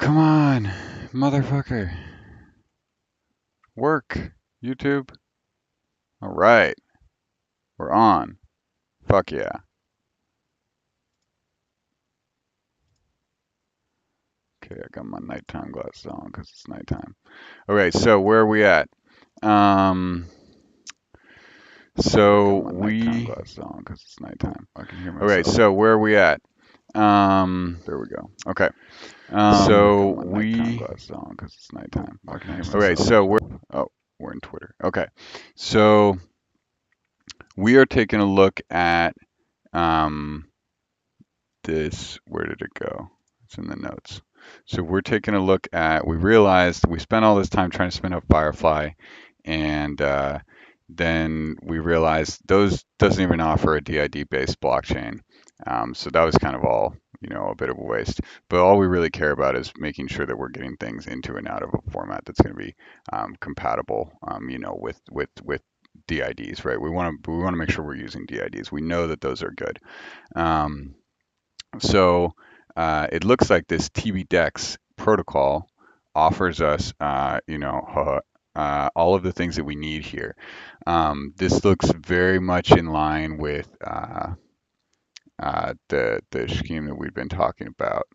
come on, motherfucker. Work, YouTube. All right, we're on. Fuck yeah. Okay, I got my nighttime glasses on because it's nighttime. Okay, so where are we at? Um, so got my nighttime we. glasses on because it's nighttime. I can hear Okay, myself. so where are we at? There we go. Okay. Got So my nighttime we. glasses on because it's nighttime. I can hear Okay, myself. so we're. Oh, we're in Twitter. Okay, so we are taking a look at um this. Where did it go? It's in the notes. So we're taking a look at. We realized we spent all this time trying to spin up Firefly, and then we realized those doesn't even offer a DID based blockchain. So that was kind of all, a bit of a waste. But all we really care about is making sure that we're getting things into and out of a format that's going to be compatible, with DIDs, right? We want to make sure we're using DIDs. We know that those are good. Um, it looks like this TBDEX protocol offers us, all of the things that we need here. This looks very much in line with the scheme that we've been talking about.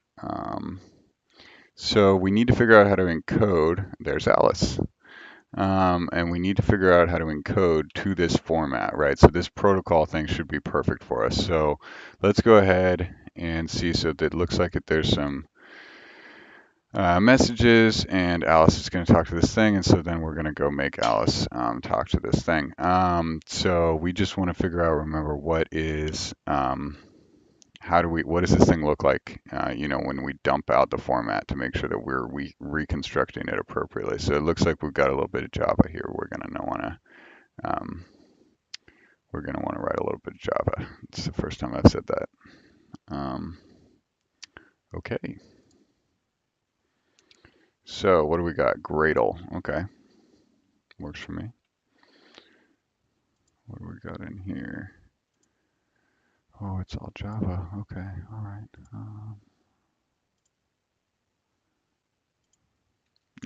So we need to figure out how to encode. There's Alice. And we need to figure out how to encode to this format, right? So this protocol thing should be perfect for us. So let's go ahead and see. So it looks like there's some messages, and Alice is going to talk to this thing, and so then we're going to go make Alice talk to this thing. So we just want to figure out, remember, what does this thing look like, when we dump out the format to make sure that we're reconstructing it appropriately. So it looks like we've got a little bit of Java here. Um, we're going to want to write a little bit of Java. It's the first time I've said that. Um, okay. So what do we got? Gradle. Okay. Works for me. What do we got in here? Oh, it's all Java. Okay. All right.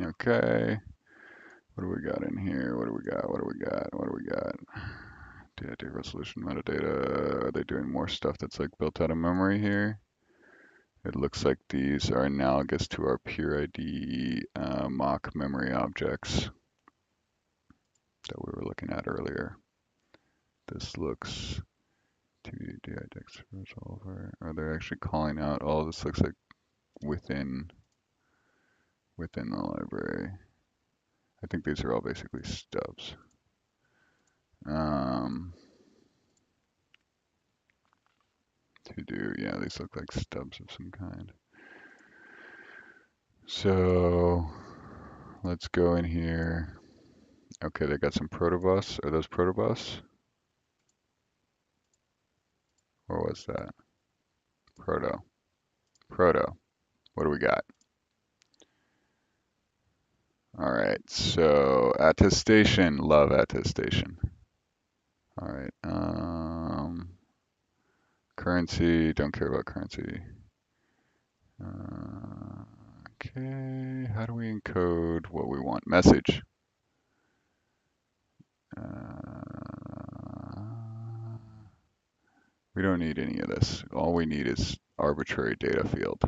Okay. What do we got in here? What do we got? What do we got? What do we got? DID resolution metadata. Are they doing more stuff that's like built out of memory here? It looks like these are analogous to our pure ID mock memory objects that we were looking at earlier. This looks to DIDX resolver. Are they actually calling out? Oh, this looks like within the library. I think these are all basically stubs. Um, to do, yeah, these look like stubs of some kind. So let's go in here. Okay, they got some protobus. Are those protobus? Or was that? Proto. Proto. What do we got? All right, so attestation. Love attestation. All right. Currency. Don't care about currency. Okay. How do we encode what we want? Message. We don't need any of this. All we need is arbitrary data field.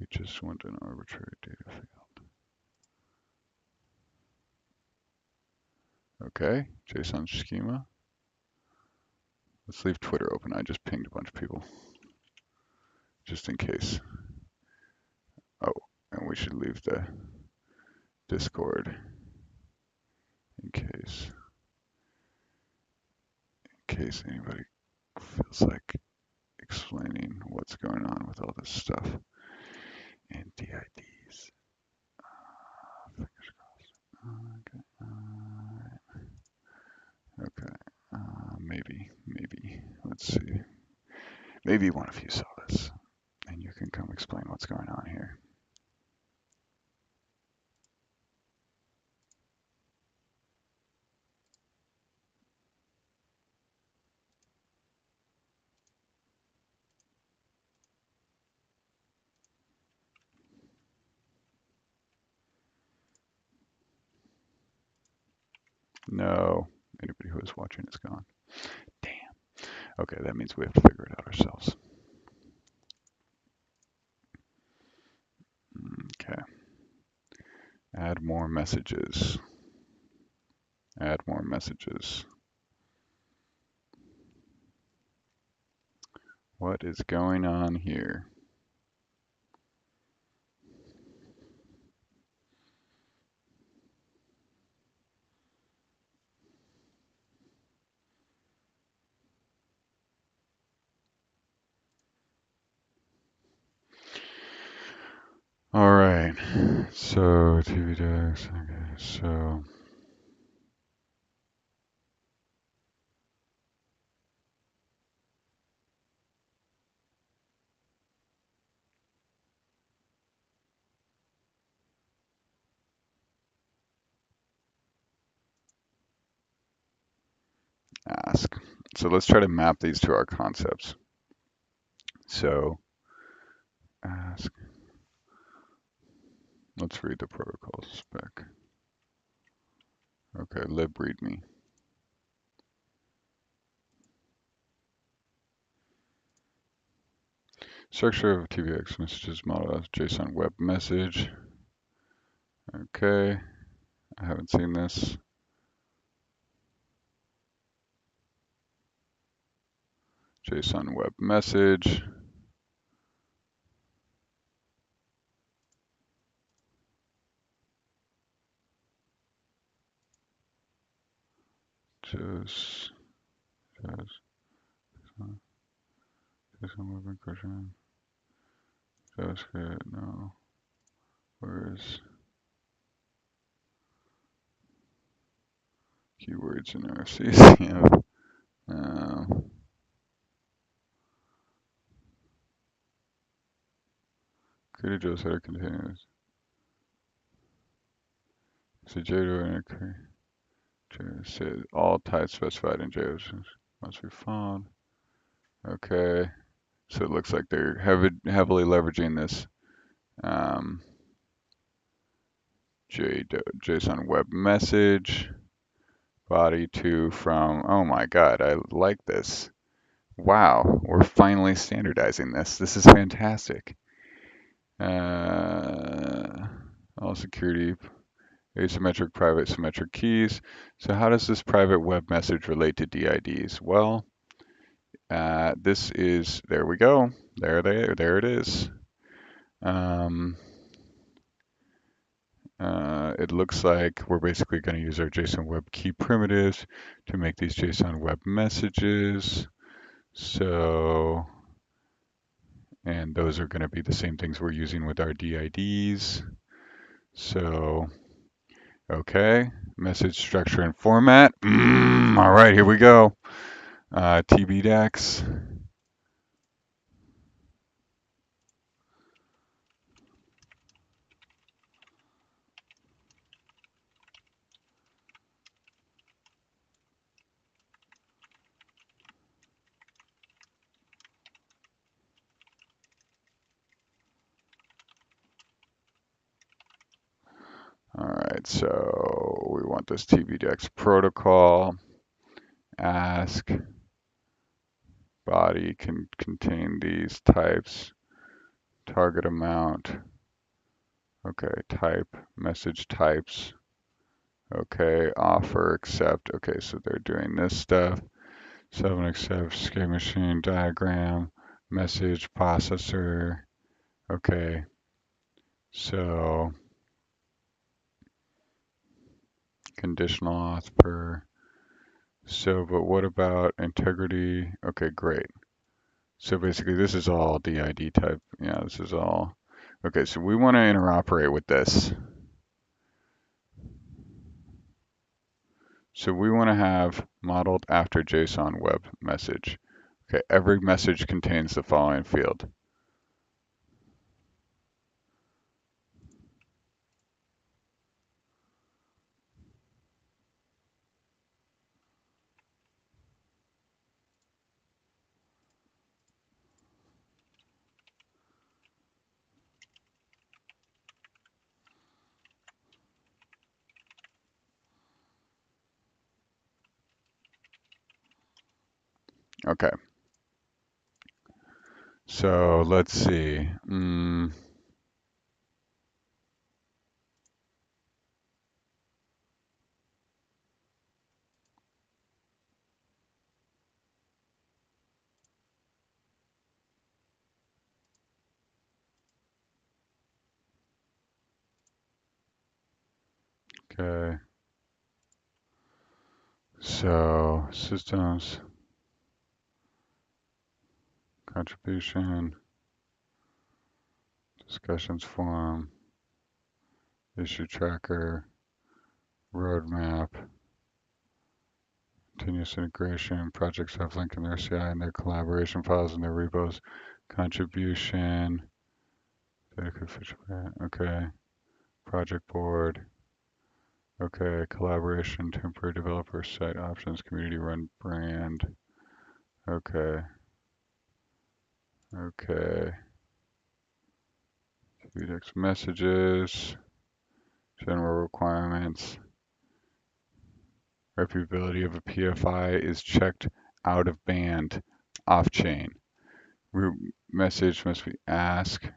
We just want an arbitrary data field. Okay, JSON schema. Let's leave Twitter open. I just pinged a bunch of people, just in case. Oh, and we should leave the Discord in case anybody feels like explaining what's going on with all this stuff and DIDs. Fingers crossed. Okay. Okay. Maybe. Let's see. Maybe one of you saw this, and you can come explain what's going on here. No, anybody who is watching is gone. Damn. Okay, that means we have to figure it out ourselves. Okay. Add more messages. Add more messages. What is going on here? All right, so TV decks, okay, so ask. So let's try to map these to our concepts. So ask, let's read the protocol spec. Okay, libreadme. Structure of TVX messages model as JSON web message. Okay, I haven't seen this. JSON web message. JSON web encryption. JavaScript, no. Where's keywords in RFCs? Yeah. Create a JavaScript header containers. So JDO says all types specified in JavaScript must be found. Okay, so it looks like they're heavily leveraging this JSON web message body to from. Oh my God, I like this. Wow, we're finally standardizing this. This is fantastic. All security, asymmetric, private, symmetric keys. So how does this private web message relate to DIDs? Well, this is, there we go. There it is. It looks like we're basically going to use our JSON web key primitives to make these JSON web messages. So, and those are going to be the same things we're using with our DIDs. So, okay, message structure and format. All right, here we go. TBDEX. All right, so we want this TBDEX protocol. Ask body can contain these types. Target amount. Okay, type, message types. Okay, offer, accept. Okay, so they're doing this stuff. 7 accept, scheme machine, diagram, message, processor. Okay, so conditional auth per. So, but what about integrity? Okay, great. So basically this is all DID type. Yeah, this is all. Okay, so we want to interoperate with this. So we want to have modeled after JSON web message. Okay, every message contains the following field. Okay. So let's see. Okay. So systems, contribution, discussions forum, issue tracker, roadmap, continuous integration, projects have linked in their CI and their collaboration files and their repos, contribution, dedicated feature plan, okay, project board, okay, collaboration, temporary developer, site options, community run brand, okay, okay, Vdex messages, general requirements, reputability of a PFI is checked out of band, off chain. Root message must be ask.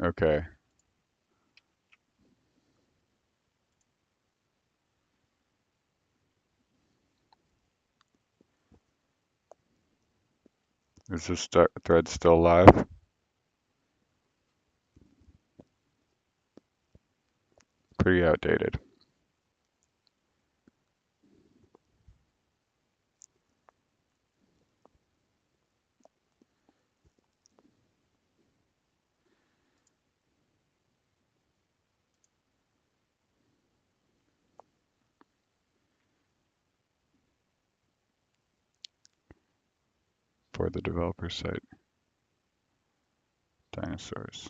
Okay. Is this thread still live? Pretty outdated. For the developer site. Dinosaurs.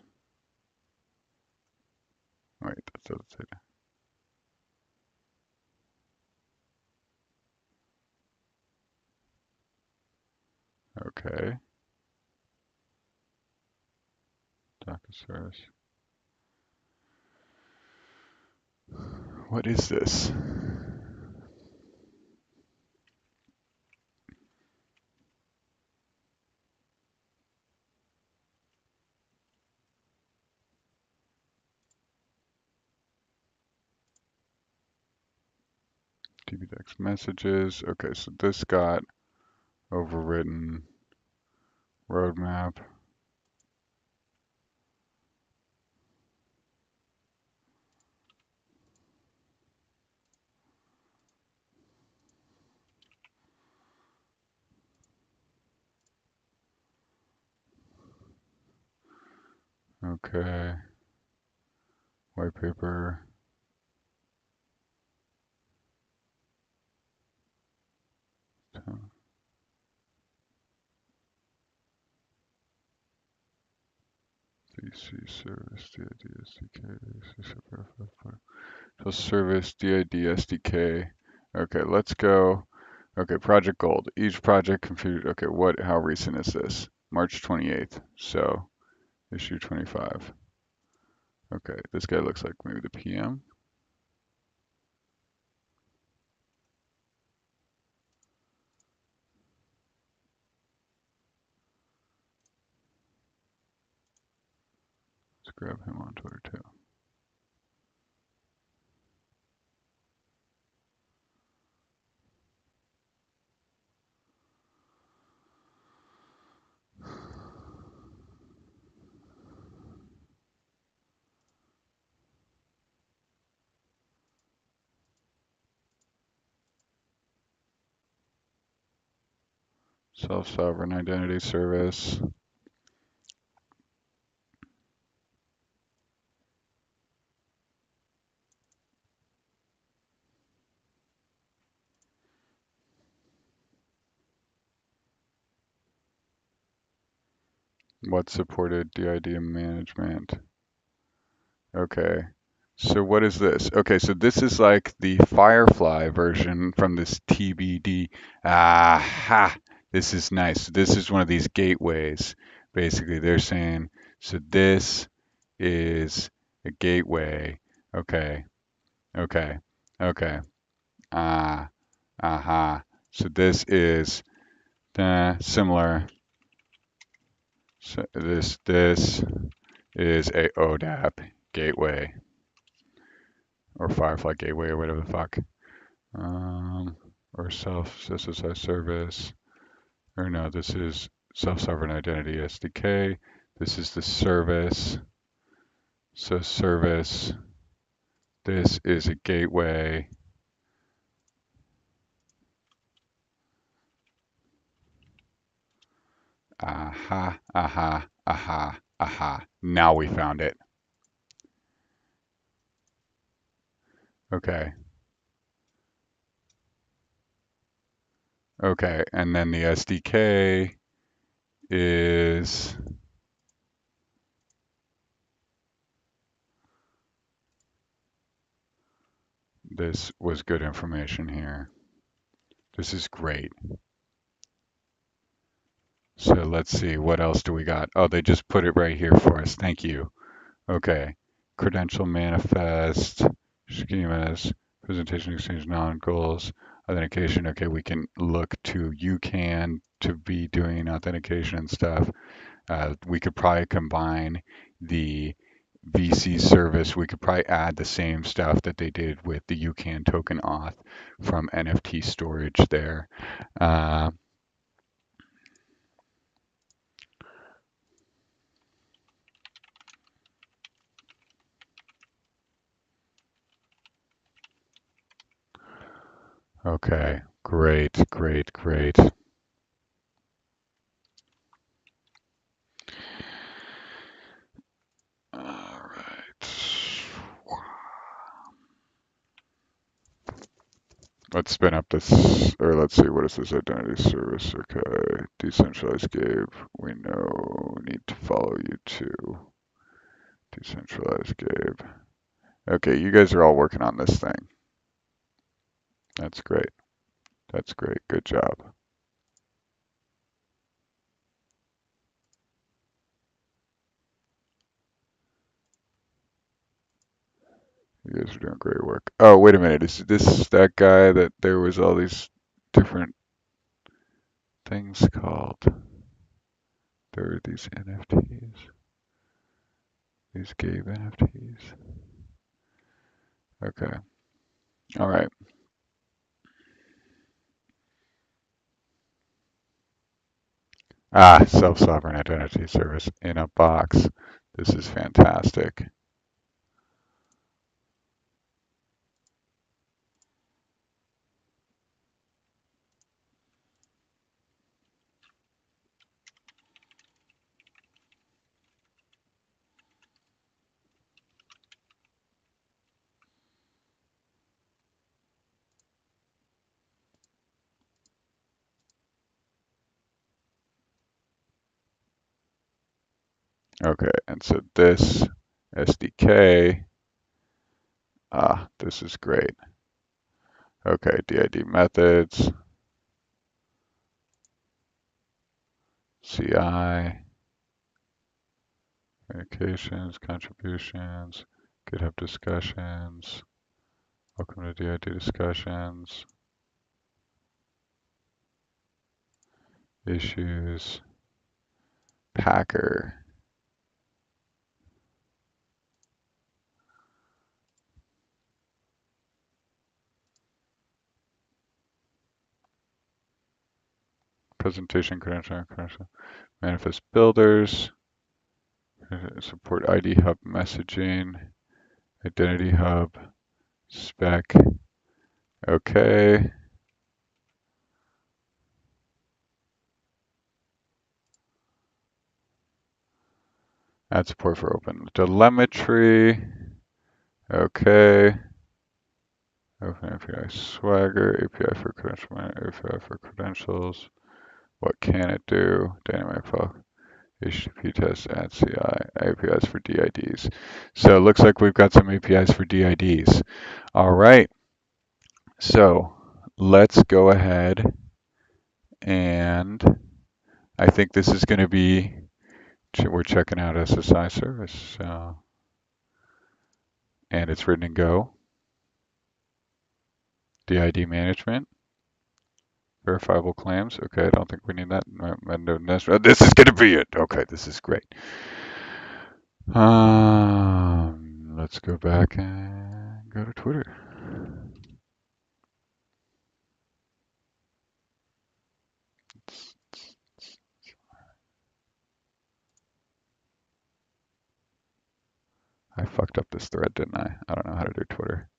Wait, that doesn't say that. Okay. Dinosaurs. What is this? dbdex messages. Okay, so this got overwritten. Roadmap. Okay. White paper. VC service DID SDK. So service DID SDK. Okay, let's go. Okay, project gold. Each project configured. Okay, how recent is this? March 28th. So issue 25. Okay, this guy looks like maybe the PM. Let's grab him on Twitter too. Self-sovereign identity service. What supported DID management? Okay. So what is this? Okay, so this is like the Firefly version from this TBD. Aha! This is nice. This is one of these gateways. Basically, they're saying, so this is a gateway. Okay, okay, okay. Ah, aha. So this is Similar. So this is a ODAP gateway or Firefly gateway or whatever the fuck. Or self-SSI service. Or no, this is self-sovereign identity SDK. This is the service. So service. This is a gateway. Aha, aha, aha, aha. Now we found it. Okay. Okay, and then the SDK is this was good information here. This is great. So let's see, what else do we got? Oh, they just put it right here for us. Thank you. Okay. Credential manifest, schemas, presentation exchange non-goals, authentication. Okay, we can look to UCAN to be doing authentication and stuff. We could probably combine the VC service. We could probably add the same stuff that they did with the UCAN token auth from NFT storage there. Okay, great, great, great. All right. Let's spin up this, or let's see, what is this identity service? Okay, decentralized Gabe. We know we need to follow you too. Decentralized Gabe. Okay, you guys are all working on this thing. That's great. That's great. Good job. You guys are doing great work. Oh, wait a minute. Is this that guy that there was all these different things called? There are these NFTs. These Gabe NFTs. Okay. All right. Self-sovereign identity service in a box. This is fantastic. Okay, and so this SDK, this is great. Okay, DID methods, CI, communications, contributions, GitHub discussions, welcome to DID discussions, issues, Packer. Presentation credential, manifest builders, support ID Hub messaging, Identity Hub, spec. Okay. Add support for open telemetry. Okay. Open API Swagger, API for credentials. What can it do? Dynamic file. HTTP test, add CI, APIs for DIDs. So it looks like we've got some APIs for DIDs. All right. So let's go ahead and I think this is going to be, we're checking out SSI service. And it's written in Go. DID management. Verifiable claims. Okay, I don't think we need that. This is gonna be it. Okay, this is great. Let's go back and go to Twitter. I fucked up this thread, didn't I? I don't know how to do Twitter.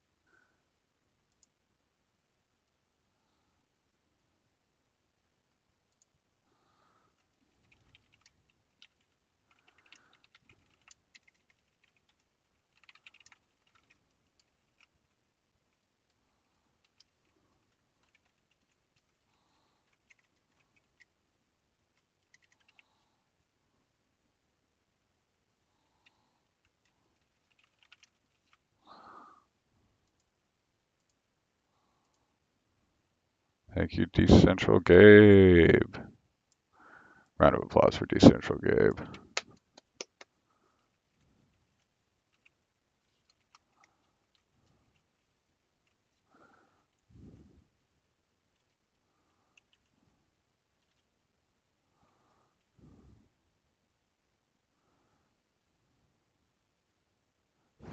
Thank you, Decentral Gabe. Round of applause for Decentral Gabe.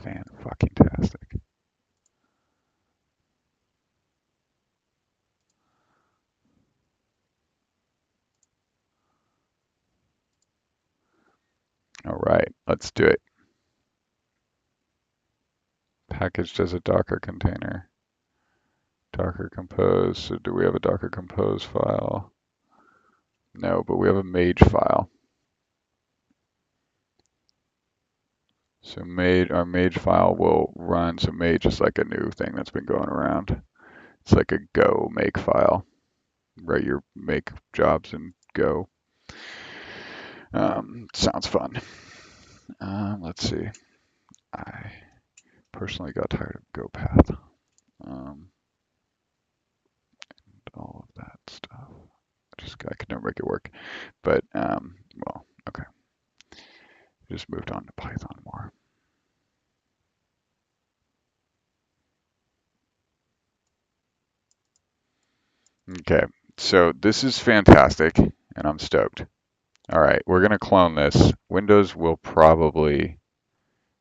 Fan-fucking-tastic. All right, let's do it. Packaged as a Docker container. Docker Compose. So do we have a Docker Compose file? No, but we have a Mage file. So our Mage file will run. So Mage is like a new thing that's been going around. It's like a Go make file. Write your make jobs in Go. Sounds fun. Let's see. I personally got tired of GoPath. All of that stuff. I could never make it work. But well, okay. Just moved on to Python more. Okay, so this is fantastic, and I'm stoked. All right, we're gonna clone this. Windows will probably,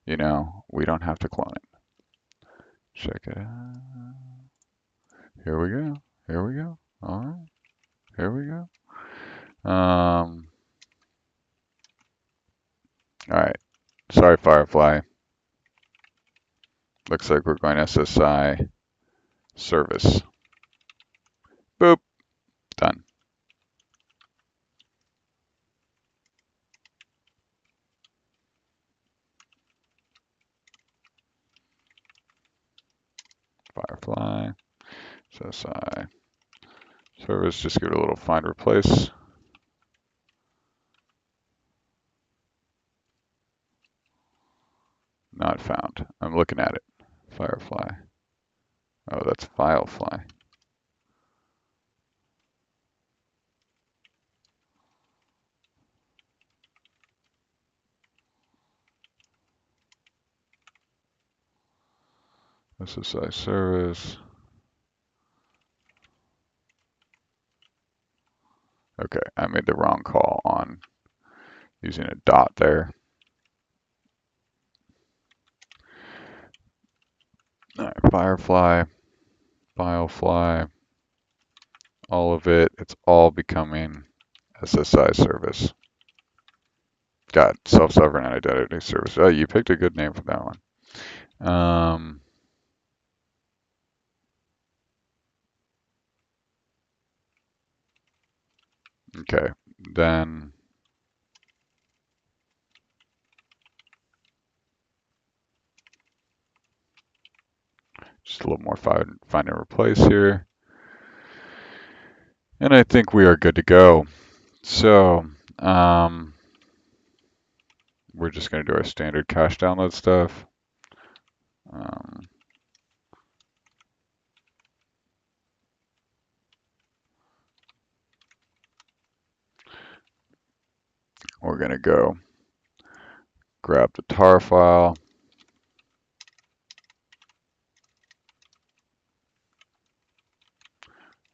we don't have to clone it. Check it out. Here we go. Here we go. All right. Here we go. All right. Sorry, Firefly. Looks like we're going SSI service. Boop. Done. Firefly. SSI service. Just give it a little find replace. Not found. I'm looking at it. Firefly. Oh, that's Filefly. SSI service. Okay, I made the wrong call on using a dot there. All right, Firefly, Filefly, all of it. It's all becoming SSI service. Got self-sovereign identity service. Oh, you picked a good name for that one. Okay, then just a little more find and replace here. And I think we are good to go. So we're just going to do our standard cache download stuff. We're going to go grab the tar file.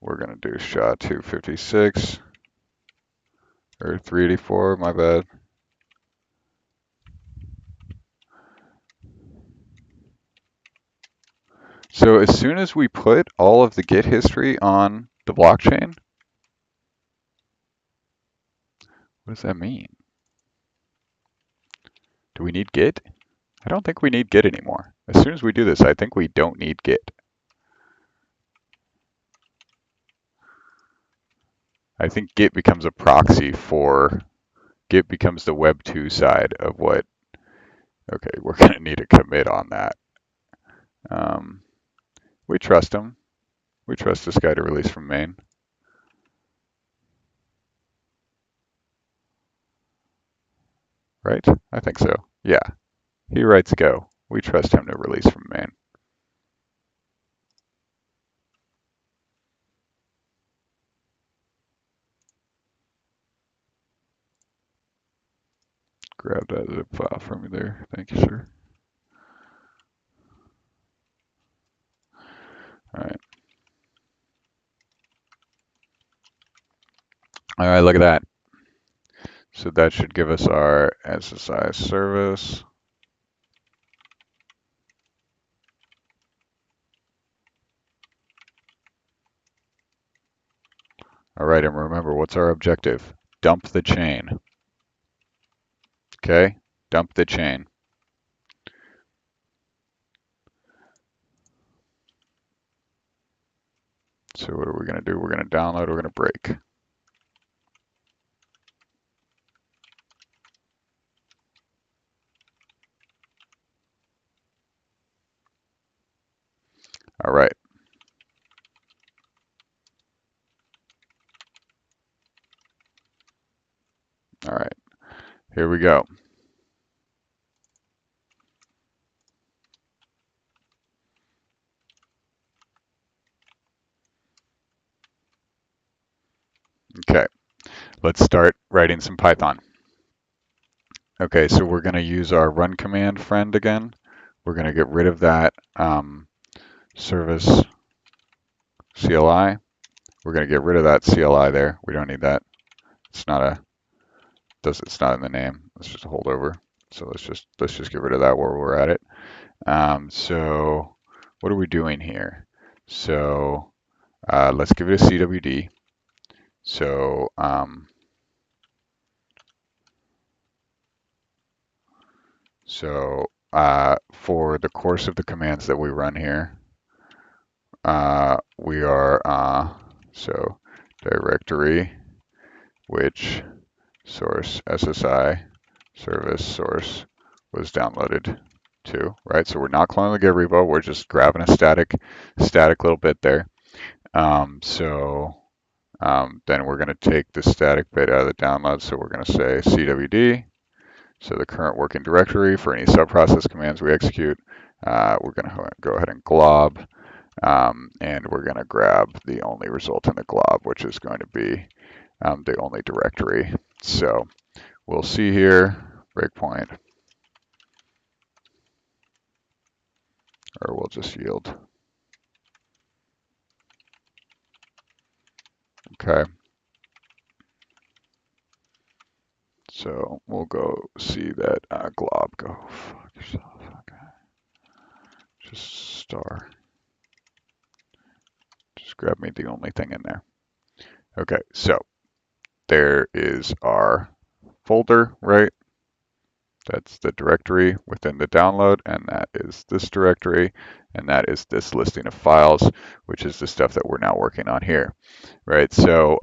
we're gonna do SHA-256 or 384, my bad. So as soon as we put all of the Git history on the blockchain, what does that mean? Do we need Git? I don't think we need Git anymore. As soon as we do this, I think we don't need Git. I think Git becomes a proxy for, Git becomes the Web 2 side of what, okay, we're going to need a commit on that. We trust him. We trust this guy to release from main. Right? I think so. Yeah. He writes go. We trust him to release from main. Grab that zip file from me there. Thank you, sir. All right. All right, look at that. So that should give us our SSI service. All right, and remember, what's our objective? Dump the chain. Okay, dump the chain. So what are we going to do? We're going to download, we're going to break. All right. All right, here we go. Okay, let's start writing some Python. Okay, so we're going to use our run command friend again. We're going to get rid of that service CLI. We're going to get rid of that CLI there. We don't need that. It's not in the name. It's just a holdover. So let's just get rid of that where we're at it. So what are we doing here? So let's give it a CWD. So for the course of the commands that we run here, we are so directory which source SSI service source was downloaded to, right? So we're not cloning the Git repo, we're just grabbing a static little bit there. Then we're going to take the static bit out of the download, so we're going to say CWD, so the current working directory for any subprocess commands we execute. We're going to go ahead and glob, and we're going to grab the only result in the glob, which is going to be the only directory. So we'll see here, breakpoint, or we'll just yield. Okay. So we'll go see that glob go fuck yourself. Okay. Just star. Just grab me the only thing in there. Okay, so there is our folder, right? That's the directory within the download, and that is this directory, and that is this listing of files, which is the stuff that we're now working on here, right? So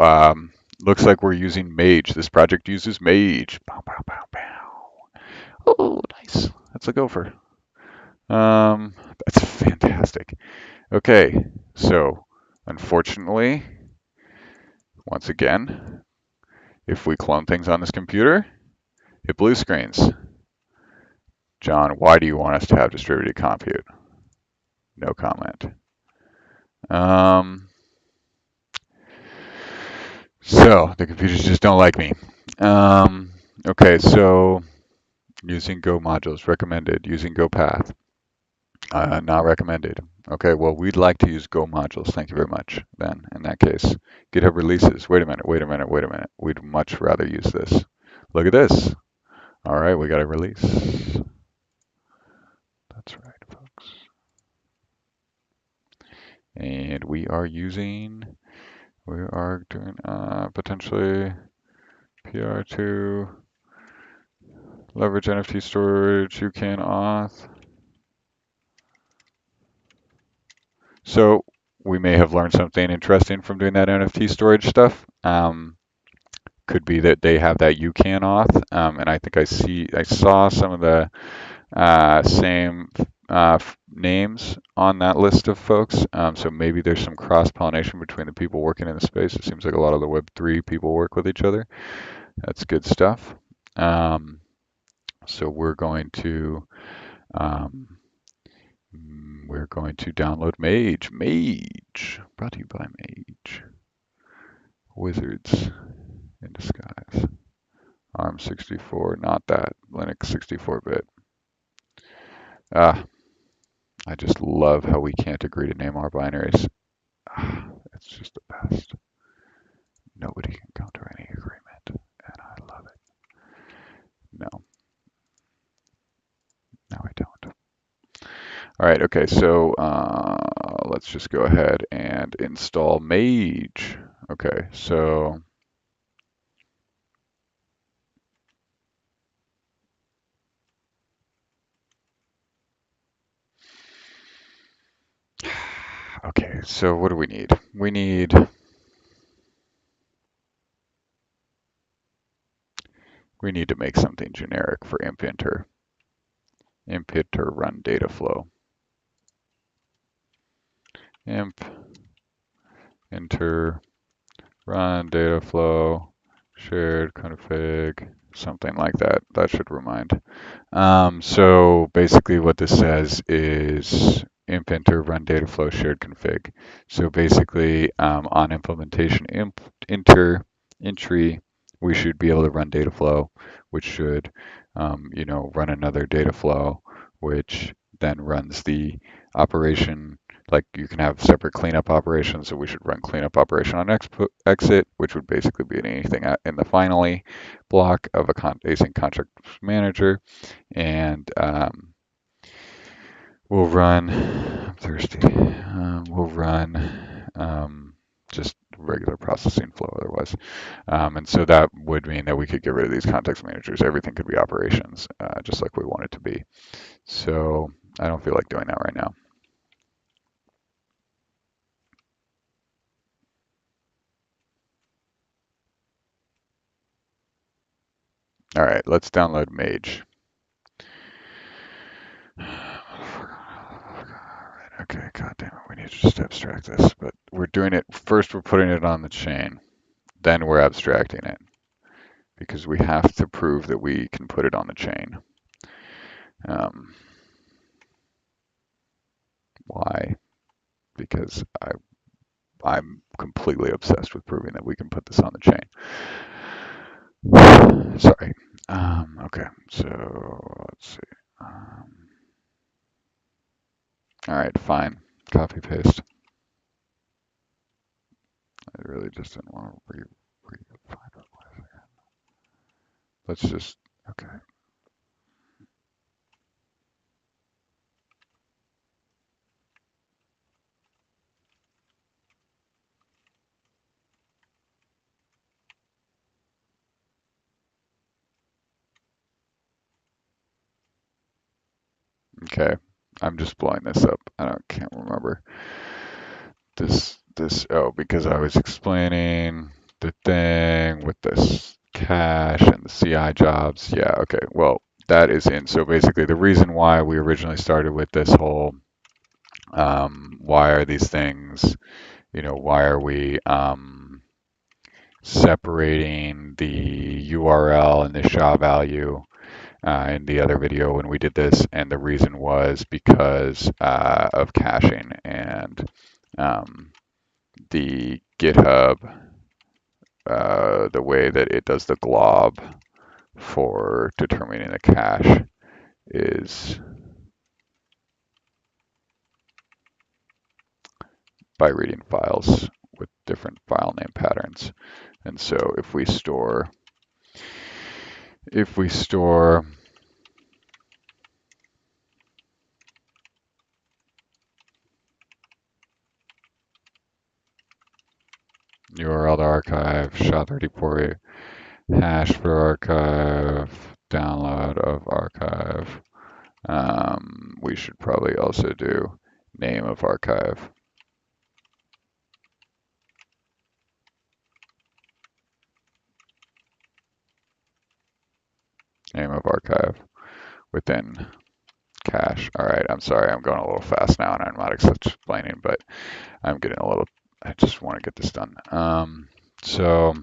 looks like we're using Mage. This project uses Mage. Bow, bow, bow, bow. Oh, nice. That's a gopher. That's fantastic. Okay, so unfortunately, once again, if we clone things on this computer, it blue screens. John, why do you want us to have distributed compute? No comment. So the computers just don't like me. Okay, so using Go modules recommended, using Go path. Not recommended. Okay, well, we'd like to use Go modules. Thank you very much. Then, in that case, GitHub releases. Wait a minute, wait a minute, wait a minute. We'd much rather use this. Look at this. All right, we got a release. That's right, folks. And we are doing potentially PR2, leverage NFT storage, UCAN auth. So we may have learned something interesting from doing that NFT storage stuff. Could be that they have that UCAN auth, and I think I saw some of the same names on that list of folks. So maybe there's some cross-pollination between the people working in the space. It seems like a lot of the Web3 people work with each other. That's good stuff. So we're going to download Mage. Mage, brought to you by Mage. Wizards in disguise. ARM64, not that. Linux 64-bit. I just love how we can't agree to name our binaries. It's just the best. Nobody can come to any agreement, and I love it. No, I don't. All right, okay, so let's just go ahead and install Mage. Okay, so okay, so what do we need? We need to make something generic for impinter. Impinter run data flow. Imp enter run data flow shared config, something like that. That should remind. So basically what this says is impinter run data flow shared config. So basically on implementation enter entry, we should be able to run data flow, which should run another data flow, which then runs the operation. Like you can have separate cleanup operations, so we should run cleanup operation on exit, which would basically be anything in the finally block of a async contract manager, and we'll run. I'm thirsty. We'll run just regular processing flow otherwise, and so that would mean that we could get rid of these context managers. Everything could be operations, just like we want it to be. So I don't feel like doing that right now. All right, let's download Mage. Okay, goddamn it, we need to just abstract this, but we're doing it, first we're putting it on the chain, then we're abstracting it, because we have to prove that we can put it on the chain. Why? Because I'm completely obsessed with proving that we can put this on the chain. Sorry. Okay, so let's see. All right, fine. Copy paste. I really just didn't want to find it. Let's just, okay. Okay, I'm just blowing this up. Can't remember this. Oh, because I was explaining the thing with this cache and the CI jobs. Yeah, okay. Well, that is in. So basically, the reason why we originally started with this whole why are these things, why are we separating the URL and the SHA value in the other video when we did this, and the reason was because of caching and the GitHub, the way that it does the glob for determining the cache is by reading files with different file name patterns. And so if we store URL to archive, SHA-34 hash for archive, download of archive, we should probably also do name of archive. Name of archive within cache. All right, I'm sorry, I'm going a little fast now and I'm not explaining, but I'm getting a little, I just want to get this done. So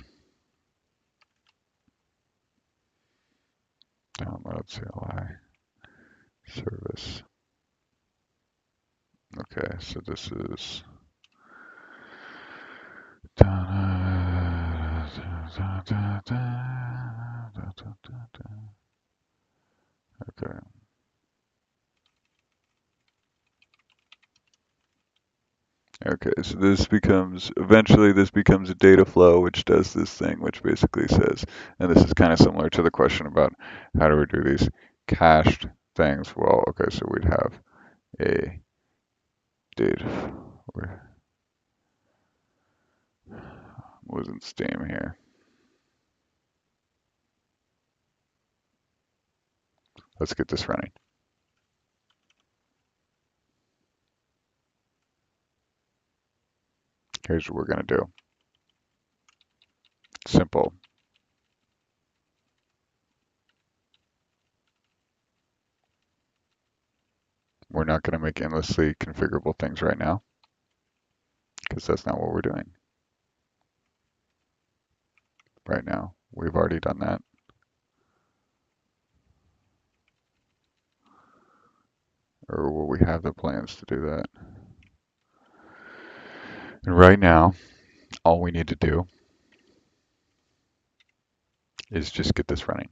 download CLI service. Okay, so this is okay. Okay, so eventually this becomes a data flow, which does this thing, which basically says, and this is kind of similar to the question about how do we do these cached things. Well, okay, so we'd have a data, wasn't Steam here. Let's get this running. Here's what we're gonna do. Simple. We're not gonna make endlessly configurable things right now, because that's not what we're doing right now. We've already done that. Or will we have the plans to do that? And right now, all we need to do is just get this running.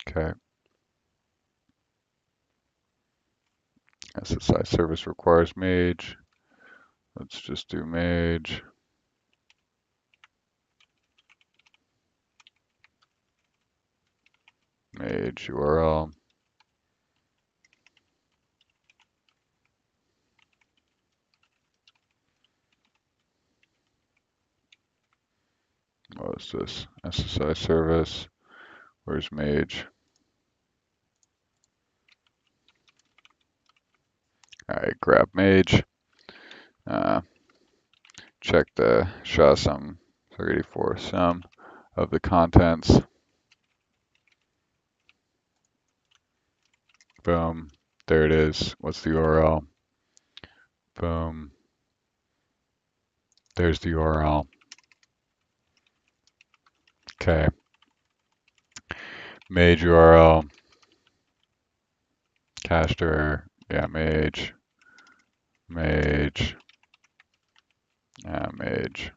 Okay. SSI service requires Mage. Let's just do Mage. Mage URL. What is this? SSI service. Where's Mage? All right, grab Mage. Check the SHA-SUM 34 sum of the contents. Boom. There it is. What's the URL? Boom. There's the URL. Okay. Mage URL. Cached error. Yeah, Mage. Mage. Mage.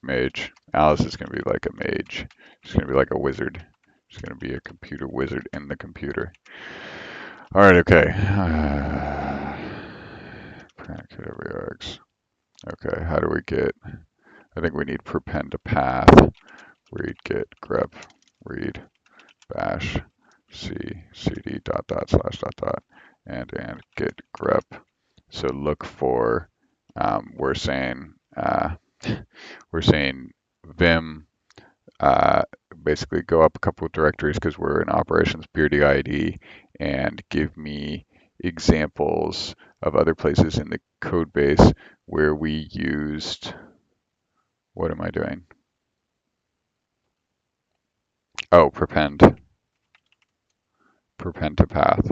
Mage. Alice is going to be like a mage. She's going to be like a wizard. She's going to be a computer wizard in the computer. All right, okay. Predicate every args. Okay, how do we get, I think we need prepend to path. Read get grep read bash c cd .. and get grep. So look for, we're saying vim, basically go up a couple of directories because we're in operations PRDID, and give me examples of other places in the code base where we used, what am I doing? Oh, prepend to path.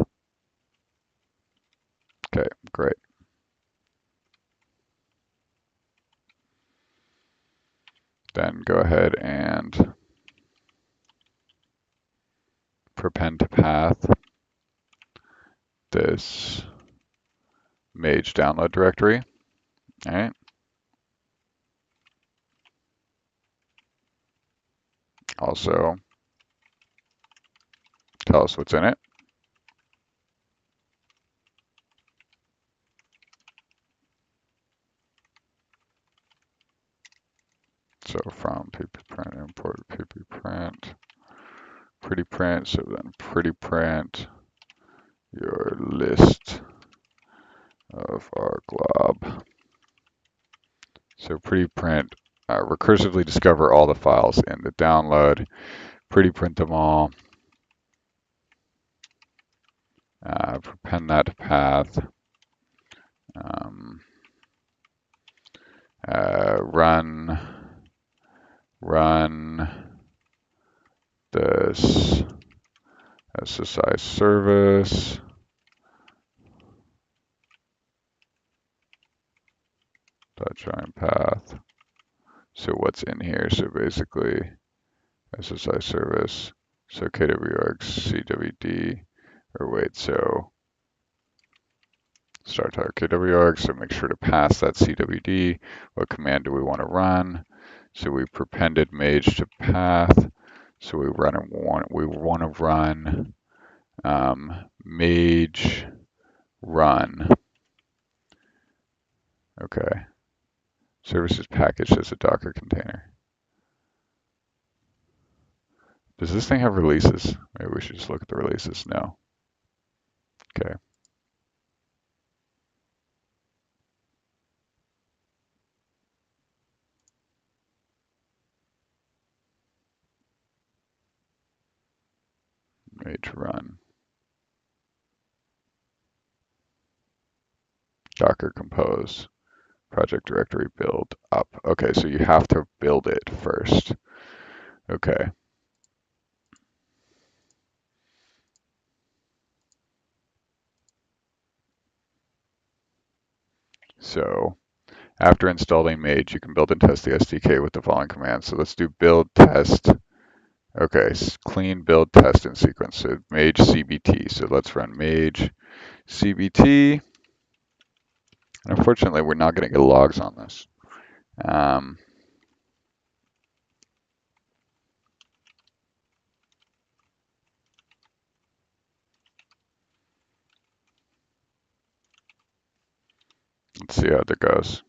Okay, great. Then go ahead and prepend to path this Mage download directory. All right. Also, tell us what's in it. So from ppprint, import ppprint, pretty print. So then pretty print your list of our glob. So pretty print, recursively discover all the files in the download, pretty print them all, prepend that path, run this SSI service. .join path. So what's in here? So basically SSI service. So kwrg cwd, or wait, so start tire kwrg. So make sure to pass that cwd. What command do we want to run? So we prepended mage to path. So we want to run mage run. Okay. Services packaged as a Docker container. Does this thing have releases? Maybe we should just look at the releases. No. Okay. Mage run. Docker compose. Project directory build up. Okay, so you have to build it first. Okay. So after installing Mage, you can build and test the SDK with the following commands. So let's do build test. Okay, clean build test in sequence. So Mage CBT. So let's run Mage CBT. And unfortunately, we're not going to get logs on this. Let's see how that goes.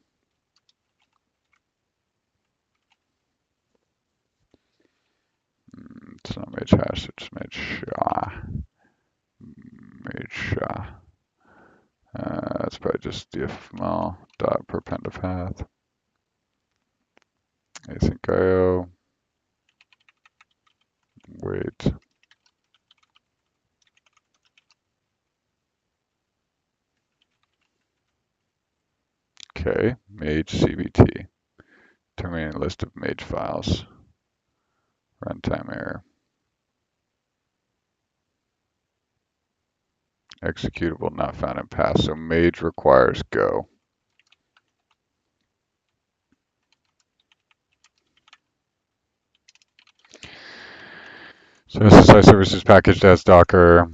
It's not Mage hash, it's Mage SHA. Mage SHA. That's probably just dfml dot prepend path. Async IO. Wait. Okay, Mage CBT. Terminating list of Mage files. Runtime error. Executable not found in path. So Mage requires go. So SSI service is packaged as Docker,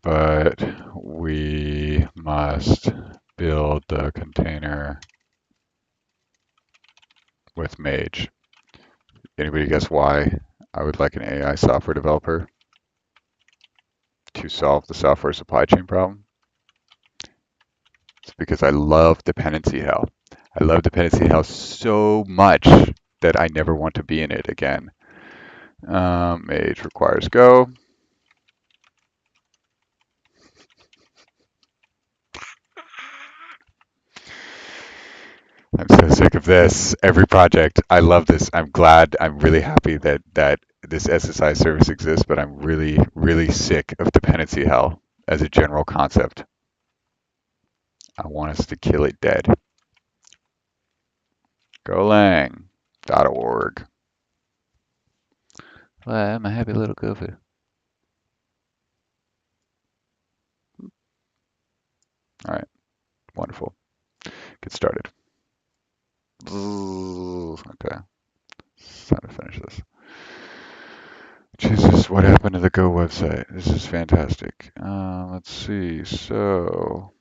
but we must build the container with Mage. Anybody guess why I would like an AI software developer to solve the software supply chain problem? It's because I love dependency hell. I love dependency hell so much that I never want to be in it again. Mage requires go. I'm so sick of this. Every project, I love this. I'm glad. I'm really happy that this SSI service exists, but I'm really, really sick of dependency hell as a general concept. I want us to kill it dead. Golang.org. Well, I'm a happy little gopher. All right, wonderful. Get started. Okay, it's time to finish this. Jesus, what happened to the Go website? This is fantastic. Let's see. So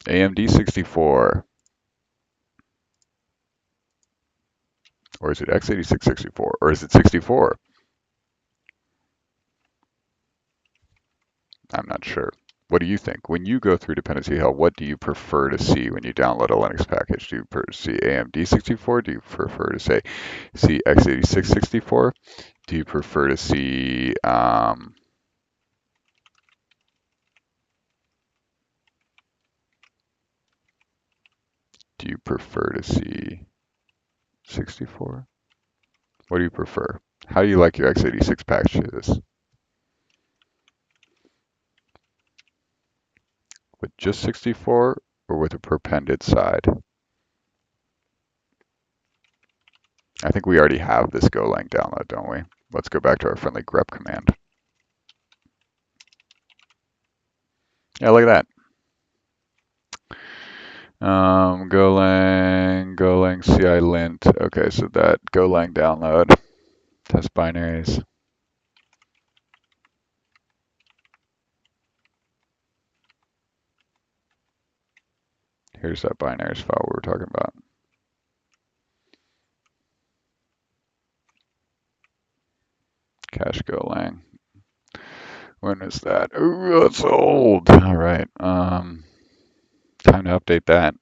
AMD 64. Or is it x86 64? Or is it 64? I'm not sure. What do you think? When you go through dependency hell, what do you prefer to see when you download a Linux package? Do you prefer to see AMD 64? Do you prefer to see x86 64? Do you prefer to see do you prefer to see 64? What do you prefer? How do you like your x86 packages? With just 64 or with a perpended side? I think we already have this Golang download, don't we? Let's go back to our friendly grep command. Yeah, look at that. Golang CI lint. Okay, so that Golang download, test binaries. Here's that binaries file we were talking about. Cache Golang. When is that? Ooh, that's old. All right. Time to update that.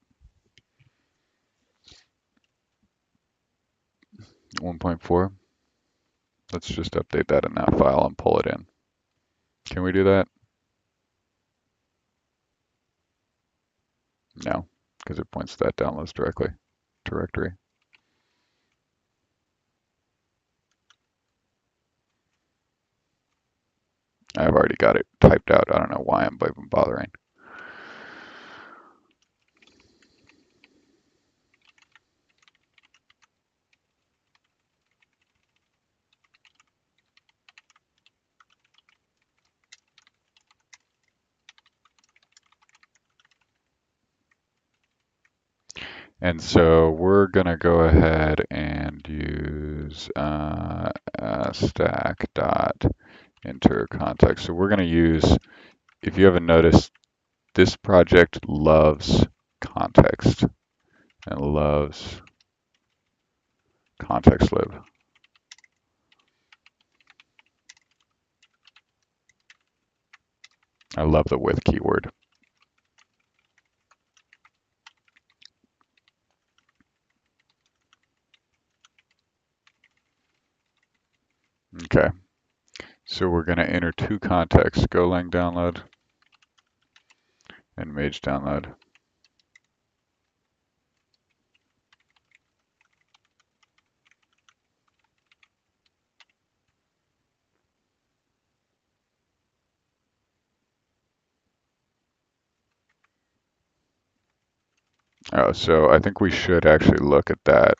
1.4. Let's just update that in that file and pull it in. Can we do that? No, because it points to that downloads directory. I've already got it typed out. I don't know why I'm even bothering. And so we're going to go ahead and use stack dot enter context. So we're going to use, if you haven't noticed, this project loves context and loves context lib. I love the with keyword. Okay, so we're going to enter two contexts, Golang download and Mage download. Oh, so I think we should actually look at that.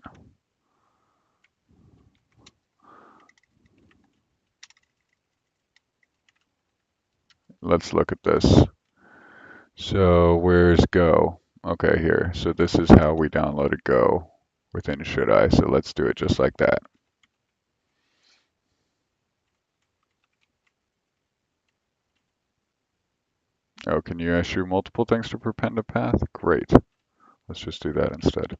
Let's look at this. So where's Go? Okay, here. So this is how we downloaded Go within should I. So let's do it just like that. Oh, can you issue multiple things to prepend a path? Great. Let's just do that instead.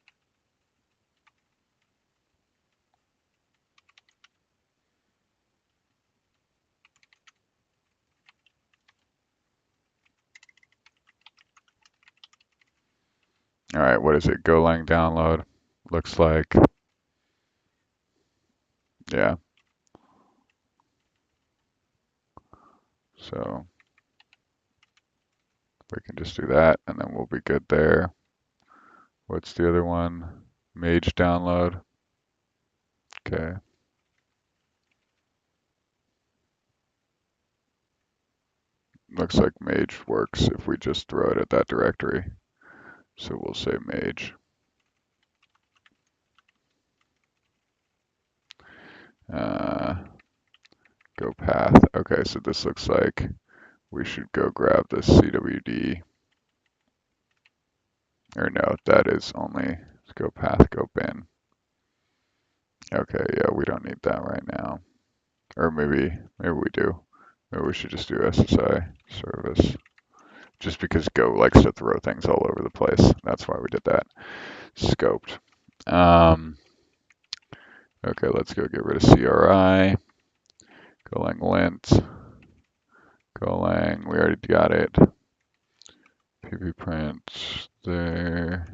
All right, what is it? Golang download. Looks like, yeah. So we can just do that and then we'll be good there. What's the other one? Mage download. Okay. Looks like Mage works if we just throw it at that directory. So we'll say Mage. Go path. Okay, so this looks like we should go grab this CWD. Or no, that is only, let's go path, go bin. Okay, yeah, we don't need that right now. Or maybe we do. Maybe we should just do SSI service just because Go likes to throw things all over the place. That's why we did that. Scoped. Okay, let's go get rid of CRI. Golang lint. Golang, we already got it. PB print there.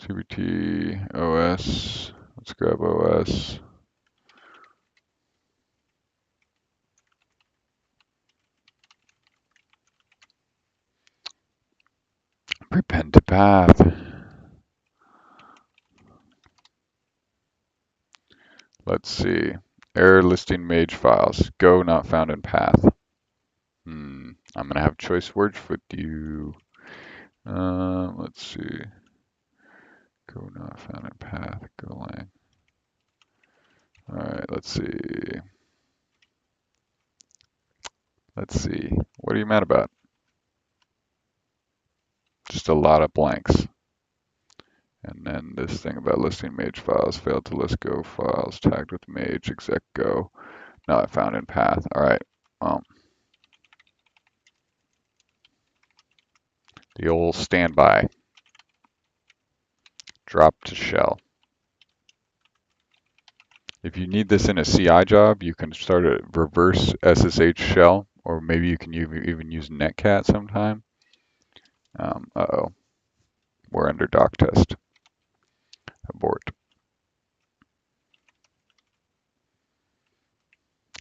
CBT OS. Let's grab OS. Prepend to path. Let's see. Error listing mage files. Go not found in path. I'm gonna have choice words with you. Let's see. Go not found in path. Golang. All right. Let's see. Let's see. What are you mad about? Just a lot of blanks. And then this thing about listing mage files, failed to list Go files, tagged with mage, exec Go, not found in path. All right, well, the old standby, drop to shell. If you need this in a CI job, you can start a reverse SSH shell, or maybe you can even use Netcat sometime. Uh-oh, we're under doc test. Abort.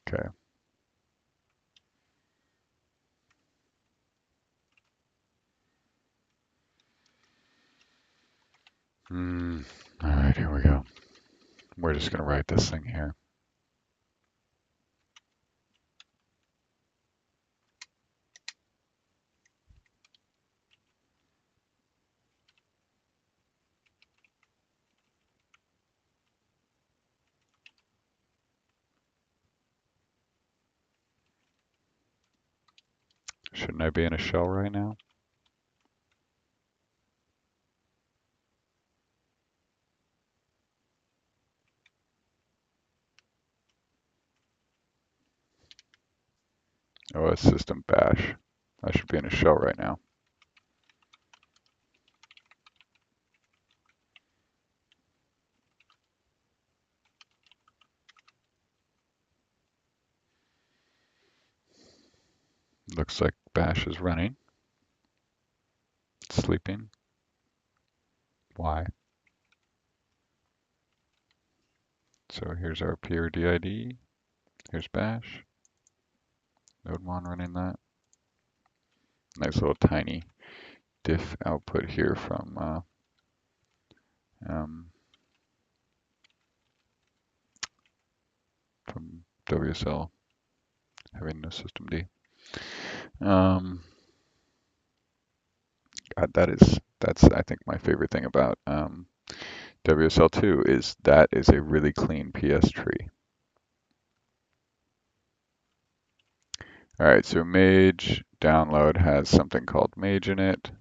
Okay. All right, here we go. We're just gonna write this thing here. Shouldn't I be in a shell right now? OS system bash. I should be in a shell right now. Looks like bash is running. It's sleeping. Why? So here's our PRD ID. Here's bash. Node1 running that. Nice little tiny diff output here from WSL having no systemd. God, that's I think my favorite thing about WSL2 is that is a really clean PS tree. All right, so Mage download has something called Mage in it.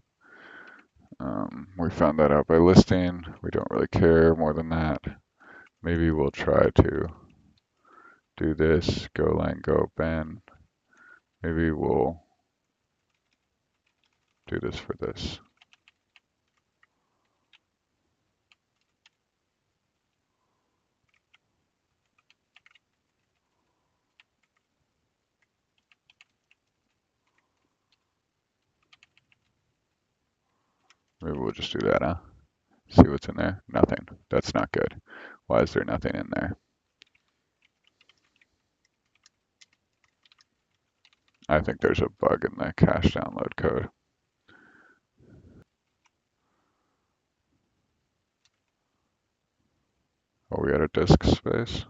We found that out by listing. We don't really care more than that. Maybe we'll try to do this, Golang go open. Maybe we'll do this for this. Maybe we'll just do that, huh? See what's in there. Nothing. That's not good. Why is there nothing in there? I think there's a bug in the cache download code. Are we out of disk space?